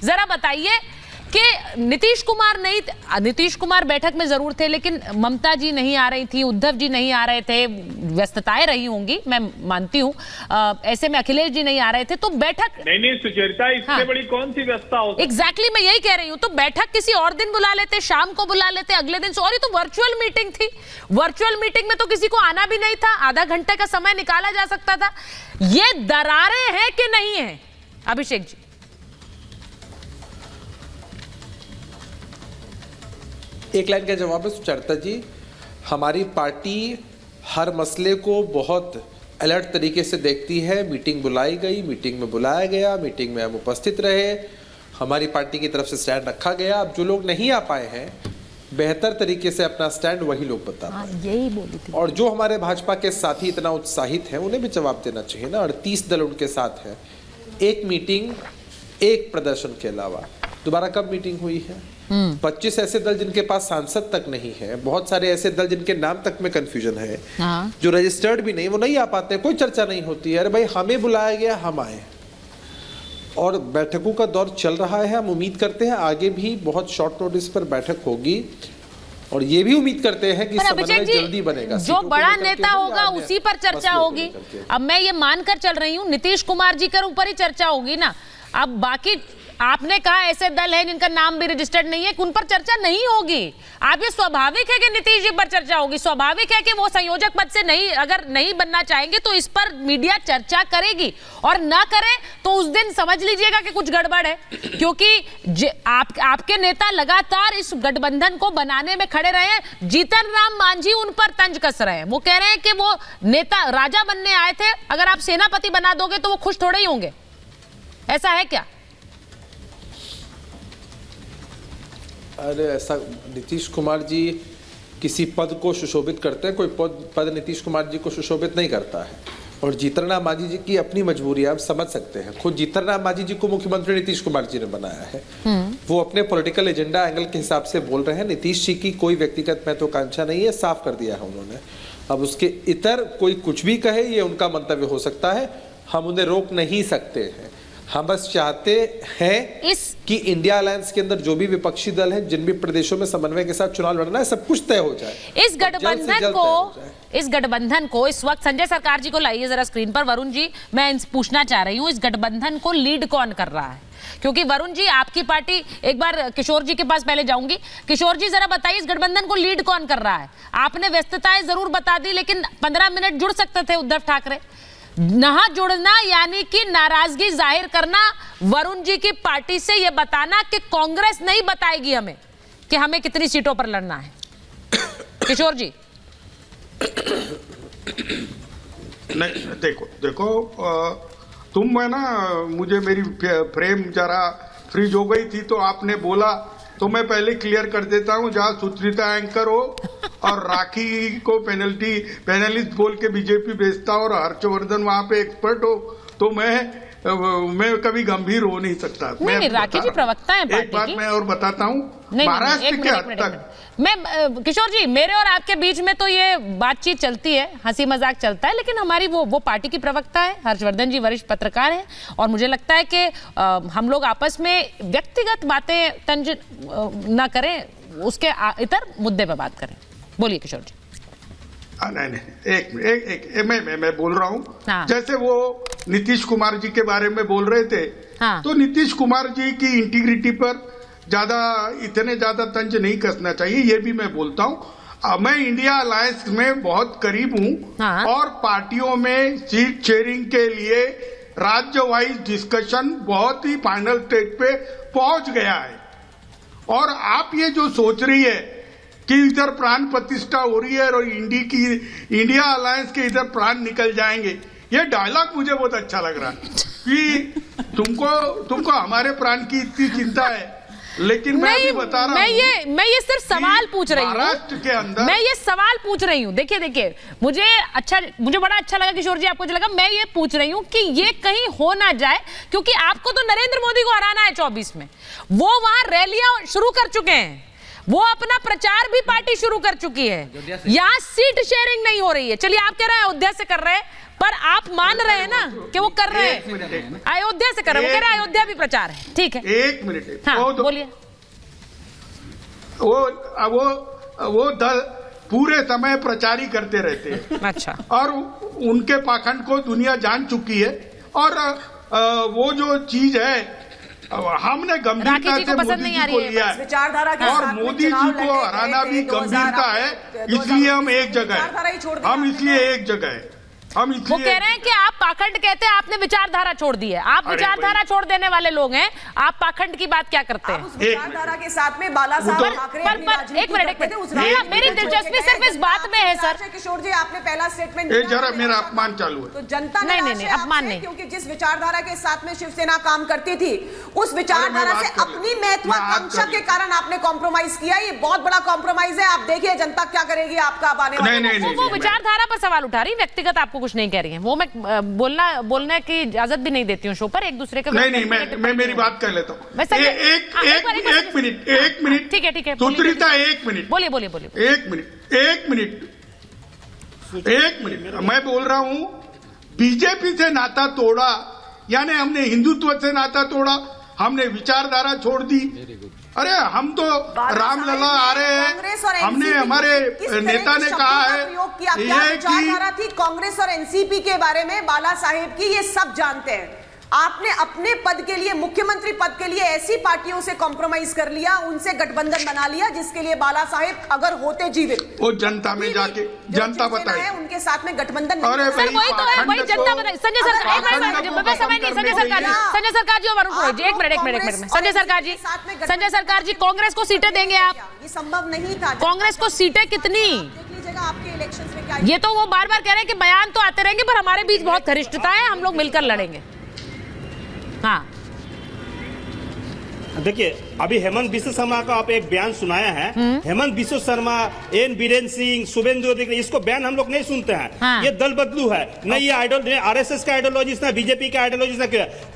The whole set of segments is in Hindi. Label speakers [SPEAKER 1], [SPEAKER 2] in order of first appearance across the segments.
[SPEAKER 1] जरा बताइए कि नीतीश कुमार बैठक में जरूर थे, लेकिन ममता जी नहीं आ रही थी, उद्धव जी नहीं आ रहे थे, व्यस्तताएं रही होंगी, मैं मानती हूं। ऐसे में अखिलेश जी नहीं आ रहे थे, तो बैठक
[SPEAKER 2] नहीं सुचरिता, इससे बड़ी कौन सी व्यस्तता हो सकती है?
[SPEAKER 1] एग्जैक्टली मैं यही कह रही हूं। तो बैठक किसी और दिन बुला लेते, शाम को बुला लेते, अगले दिन। सॉरी, तो वर्चुअल मीटिंग थी। वर्चुअल मीटिंग में तो किसी को आना भी नहीं था, आधा घंटे का समय निकाला जा सकता था। ये दरारें हैं कि नहीं है, अभिषेक जी?
[SPEAKER 3] एक लाइन का जवाब है सुचरिता जी, हमारी पार्टी हर मसले को बहुत अलर्ट तरीके से देखती है। मीटिंग बुलाई गई, मीटिंग में बुलाया गया, मीटिंग में हम उपस्थित रहे, हमारी पार्टी की तरफ से स्टैंड रखा गया। अब जो लोग नहीं आ पाए हैं, बेहतर तरीके से अपना स्टैंड वही लोग बता पाए।
[SPEAKER 1] यही बोली थी।
[SPEAKER 3] और जो हमारे भाजपा के साथी इतना उत्साहित हैं, उन्हें भी जवाब देना चाहिए ना। 38 दल उनके साथ हैं, एक मीटिंग, एक प्रदर्शन के अलावा दोबारा कब मीटिंग हुई है? 25 ऐसे दल जिनके पास सांसद तक नहीं है, बहुत सारे ऐसे दल जिनके नाम तक में कंफ्यूजन है, जो रजिस्टर्ड भी नहीं, वो नहीं आ पाते, कोई चर्चा नहीं होती है। अरे भाई, हमें बुलाया गया, हम आए, और बैठकों का दौर चल रहा है। हम उम्मीद करते हैं आगे भी बहुत शॉर्ट नोटिस पर बैठक होगी, और ये भी उम्मीद करते हैं कि समन्वय जल्दी बनेगा।
[SPEAKER 1] जो बड़ा नेता होगा उसी पर चर्चा होगी। अब मैं ये मानकर चल रही हूँ नीतीश कुमार जी के ऊपर ही चर्चा होगी ना। अब बाकी आपने कहा ऐसे दल हैं जिनका नाम भी रजिस्टर्ड नहीं है, उन पर चर्चा नहीं होगी। आप ये स्वाभाविक है कि नीतीश जी पर चर्चा होगी, स्वाभाविक है कि वो संयोजक पद से अगर नहीं बनना चाहेंगे तो इस पर मीडिया चर्चा करेगी, और ना करे तो उस दिन समझ लीजिएगा कि कुछ गड़बड़ है। क्योंकि आपके नेता लगातार इस गठबंधन को बनाने में खड़े रहे हैं। जीतन राम मांझी उन पर तंज कस रहे हैं। वो कह रहे हैं कि वो नेता राजा बनने आए थे, अगर आप सेनापति बना दोगे तो वो खुश थोड़े ही होंगे। ऐसा है क्या?
[SPEAKER 3] अरे ऐसा, नीतीश कुमार जी किसी पद को सुशोभित करते हैं, कोई पद नीतीश कुमार जी को सुशोभित नहीं करता है। और जीतन राम मांझी जी की अपनी मजबूरी आप समझ सकते हैं। खुद जीतन राम मांझी जी को मुख्यमंत्री नीतीश कुमार जी ने बनाया है। वो अपने पॉलिटिकल एजेंडा एंगल के हिसाब से बोल रहे हैं। नीतीश जी की कोई व्यक्तिगत महत्वाकांक्षा नहीं है, साफ कर दिया है उन्होंने। अब उसके इतर कोई कुछ भी कहे, ये उनका मंतव्य हो सकता है, हम उन्हें रोक नहीं सकते हैं। हम बस चाहते हैं कि इंडिया अलायंस के अंदर जो भी विपक्षी दल हैं, जिन भी प्रदेशों में समन्वय के साथ चुनाव लड़ना है, सब कुछ तय हो जाए।
[SPEAKER 1] इस गठबंधन को इस वक्त संजय सरकार जी को लाइए जरा स्क्रीन पर। वरुण जी, मैं पूछना चाह रही हूँ, इस गठबंधन को लीड कौन कर रहा है? क्योंकि वरुण जी, आपकी पार्टी, एक बार किशोर जी के पास पहले जाऊंगी। किशोर जी, जरा बताइए इस गठबंधन को लीड कौन कर रहा है? आपने व्यस्तताएं जरूर बता दी, लेकिन 15 मिनट जुड़ सकते थे उद्धव ठाकरे। ना जुड़ना यानी कि नाराजगी जाहिर करना वरुण जी की पार्टी से, यह बताना कि कांग्रेस नहीं बताएगी हमें कि हमें कितनी सीटों पर लड़ना है। किशोर जी।
[SPEAKER 4] नहीं, देखो तुम है ना, मुझे मेरी फ्रेम जरा फ्रीज हो गई थी, तो आपने बोला तो मैं पहले क्लियर कर देता हूं। जहां सुचरिता एंकर हो और राखी को पैनलिस्ट बोल के बीजेपी भेजता और हर्षवर्धन वहां पे एक्सपर्ट हो, तो मैं कभी गंभीर हो नहीं सकता।
[SPEAKER 1] नहीं, राखी जी प्रवक्ता है पार्टी की।
[SPEAKER 4] एक बात मैं और बताता हूँ, महाराष्ट्र के हद तक
[SPEAKER 1] मैं, किशोर जी, मेरे और आपके बीच में तो ये बातचीत चलती है, हंसी मजाक चलता है, लेकिन हमारी वो पार्टी की प्रवक्ता है, हर्षवर्धन जी वरिष्ठ पत्रकार हैं, और मुझे लगता है कि हम लोग आपस में व्यक्तिगत बातें तंज ना करें, उसके इतर मुद्दे पर बात करें। बोलिए किशोर जी।
[SPEAKER 4] नहीं, एक मैं बोल रहा हूँ। हाँ। जैसे वो नीतीश कुमार जी के बारे में बोल रहे थे। हाँ। तो नीतीश कुमार जी की इंटीग्रिटी पर इतने ज्यादा तंज नहीं कसना चाहिए, ये भी मैं बोलता हूँ। मैं इंडिया अलायंस में बहुत करीब हूँ। हाँ। और पार्टियों में सीट शेयरिंग के लिए राज्य वाइज डिस्कशन बहुत ही फाइनल स्टेज पे पहुंच गया है। और आप ये जो सोच रही है कि इधर प्राण प्रतिष्ठा हो रही है और इंडिया अलायंस के इधर प्राण निकल जाएंगे, ये डायलॉग मुझे बहुत अच्छा लग रहा है कि तुमको हमारे प्राण की इतनी चिंता है। लेकिन मैं अभी बता रहा हूँ,
[SPEAKER 1] मैं ये सिर्फ सवाल पूछ रही हूँ।
[SPEAKER 4] महाराष्ट्र के अंदर
[SPEAKER 1] मैं ये सवाल पूछ रही हूँ। देखिए, मुझे बड़ा अच्छा लगा किशोर जी, आपको जो लगा, मैं ये पूछ रही हूँ कि ये कहीं हो ना जाए, क्योंकि आपको तो नरेंद्र मोदी को हराना है 24 में। वो वहां रैलियां शुरू कर चुके हैं, वो अपना प्रचार भी पार्टी शुरू कर चुकी है। यहाँ सीट शेयरिंग नहीं हो रही है। चलिए आप कह रहे हैं अयोध्या से कर रहे हैं, पर आप मान रहे हैं ना कि वो कर रहे हैं, अयोध्या से कर रहे हैं। वो कह रहे हैं अयोध्या भी प्रचार है। ठीक है,
[SPEAKER 4] एक मिनट।
[SPEAKER 1] हाँ, बोलिए।
[SPEAKER 4] वो दल पूरे समय प्रचार ही करते रहते हैं।
[SPEAKER 1] अच्छा।
[SPEAKER 4] और उनके पाखंड को दुनिया जान चुकी है। और वो जो चीज है, हमने गंभीरता से मोदी जी को लिया है और मोदी जी को हराना भी गंभीरता है। इसलिए हम एक जगह है, हम इसलिए एक जगह है। हम
[SPEAKER 1] वो कह रहे हैं कि आप पाखंड कहते हैं, आपने विचारधारा छोड़ दी है। आप विचारधारा छोड़ देने वाले लोग हैं, आप पाखंड की बात क्या करते हैं?
[SPEAKER 5] विचारधारा के साथ में बाला साहब ठाकरे
[SPEAKER 1] एक मिनट मेरी दिलचस्पी सिर्फ इस बात में है सर।
[SPEAKER 5] किशोर जी, आपने पहला स्टेटमेंट
[SPEAKER 4] जरा मेरा अपमान चालू है।
[SPEAKER 5] तो जनता
[SPEAKER 1] नहीं अपमान नहीं,
[SPEAKER 5] क्योंकि जिस विचारधारा के साथ में शिवसेना काम करती थी, उस विचारधारा से अपनी महत्वाकांक्षा के कारण आपने कॉम्प्रोमाइज किया। ये बहुत बड़ा कॉम्प्रोमाइज है। आप देखिए जनता क्या करेगी आपका अब आने वाले।
[SPEAKER 1] वो विचारधारा पर सवाल उठा रही, व्यक्तिगत आपको कुछ नहीं कह रही है। वो मैं बोलने की इजाजत भी नहीं देती हूँ शो पर एक दूसरे के।
[SPEAKER 4] नहीं, मैं मेरी बात कर लेता हूँ। एक मिनट।
[SPEAKER 1] ठीक है
[SPEAKER 4] सुचरिता, एक मिनट।
[SPEAKER 1] बोलिए।
[SPEAKER 4] एक मिनट। मैं बोल रहा हूँ बीजेपी से नाता तोड़ा, यानी हमने हिंदुत्व से नाता तोड़ा, हमने विचारधारा छोड़ दी। अरे हम तो रामलला आ रहे हैं। हमने हमारे नेता ने कहा है ये
[SPEAKER 5] कि कांग्रेस और एनसीपी के बारे में बाला साहेब की ये सब जानते हैं। आपने अपने पद के लिए, मुख्यमंत्री पद के लिए ऐसी पार्टियों से कॉम्प्रोमाइज कर लिया, उनसे गठबंधन बना लिया, जिसके लिए बाला साहेब अगर होते जीवित,
[SPEAKER 4] वो जनता में जाके जनता बताए
[SPEAKER 5] उनके साथ में गठबंधन।
[SPEAKER 4] अरे
[SPEAKER 1] वही तो है, वही जनता बताए। संजय सरकार जी और वरुण पुरोहित जी, एक मिनट। संजय सरकार जी, कांग्रेस को सीटें देंगे आप?
[SPEAKER 5] ये संभव नहीं था।
[SPEAKER 1] कांग्रेस को सीटें कितनी?
[SPEAKER 5] आपके इलेक्शंस में क्या,
[SPEAKER 1] ये तो वो बार कह रहे हैं कि बयान तो आते रहेंगे, पर हमारे बीच बहुत घनिष्ठता है, हम लोग मिलकर लड़ेंगे। हाँ,
[SPEAKER 6] देखिए, अभी हेमंत बिस्व शर्मा का आप एक बयान सुनाया है। हेमंत बिस्व शर्मा, एन बीरेन सिंह, शुभेंदु अधिकारी, इसको बयान हम लोग नहीं सुनते हैं।
[SPEAKER 1] हाँ।
[SPEAKER 6] ये दल बदलू है, न ये आरएसएस का आइडियोलॉजी, ना बीजेपी का आइडियोलॉजी, ना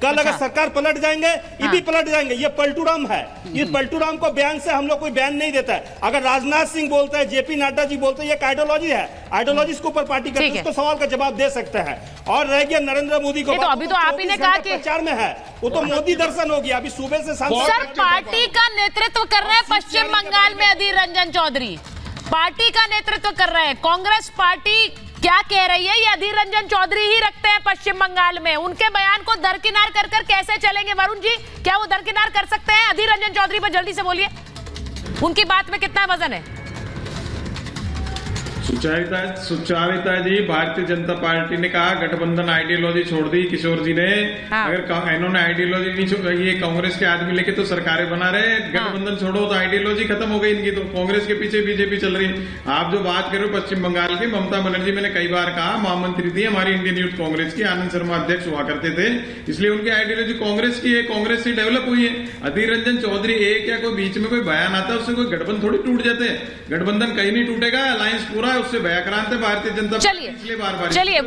[SPEAKER 6] कल अगर सरकार पलट जाएंगे, ये भी पलट जाएंगे। ये पलटूराम है। ये पलटूराम को बयान से हम लोग कोई बयान नहीं देता है। अगर राजनाथ सिंह बोलता है, जेपी नड्डा जी बोलते हैं, ये आइडियोलॉजी है, आइडियोलॉजी के ऊपर पार्टी करती है, उसको सवाल का जवाब दे सकते हैं। और रह गया नरेंद्र मोदी को,
[SPEAKER 1] अभी तो आप ही ने कहा कि
[SPEAKER 6] प्रचार में है, वो तो मोदी दर्शन हो गया। अभी सुबह से
[SPEAKER 1] सर पार्टी का नेतृत्व कर रहे हैं पश्चिम बंगाल में अधीर रंजन चौधरी, पार्टी का नेतृत्व कर रहे हैं। कांग्रेस पार्टी क्या कह रही है, ये अधीर रंजन चौधरी ही रखते हैं पश्चिम बंगाल में। उनके बयान को दरकिनार कर कैसे चलेंगे? वरुण जी, क्या वो दरकिनार कर सकते हैं? अधीर रंजन चौधरी पर जल्दी से बोलिए, उनकी बात में कितना वजन है?
[SPEAKER 2] सुचारिता जी, भारतीय जनता पार्टी ने कहा गठबंधन आइडियोलॉजी छोड़ दी। किशोर जी ने,
[SPEAKER 1] हाँ।
[SPEAKER 2] अगर इन्होंने आइडियोलॉजी नहीं छोड़, ये कांग्रेस के आदमी लेके तो सरकारें बना रहे, गठबंधन छोड़ो तो आइडियोलॉजी खत्म हो गई इनकी। तो कांग्रेस के पीछे बीजेपी चल रही। आप जो बात कर रहे हो पश्चिम बंगाल की, ममता बनर्जी, मैंने कई बार कहा, महामंत्री थी हमारी इंडियन यूथ कांग्रेस की, आनंद शर्मा अध्यक्ष हुआ करते थे, इसलिए उनकी आइडियोलॉजी कांग्रेस की है, कांग्रेस से डेवलप हुई है। अधीर रंजन चौधरी एक या कोई बीच में कोई बयान आता है, उससे कोई गठबंधन थोड़ी टूट जाते हैं। गठबंधन कहीं नहीं टूटेगा, अलायंस पूरा है, उससे भयाक्रांत है भारतीय जनता पार्टी।
[SPEAKER 1] चलिए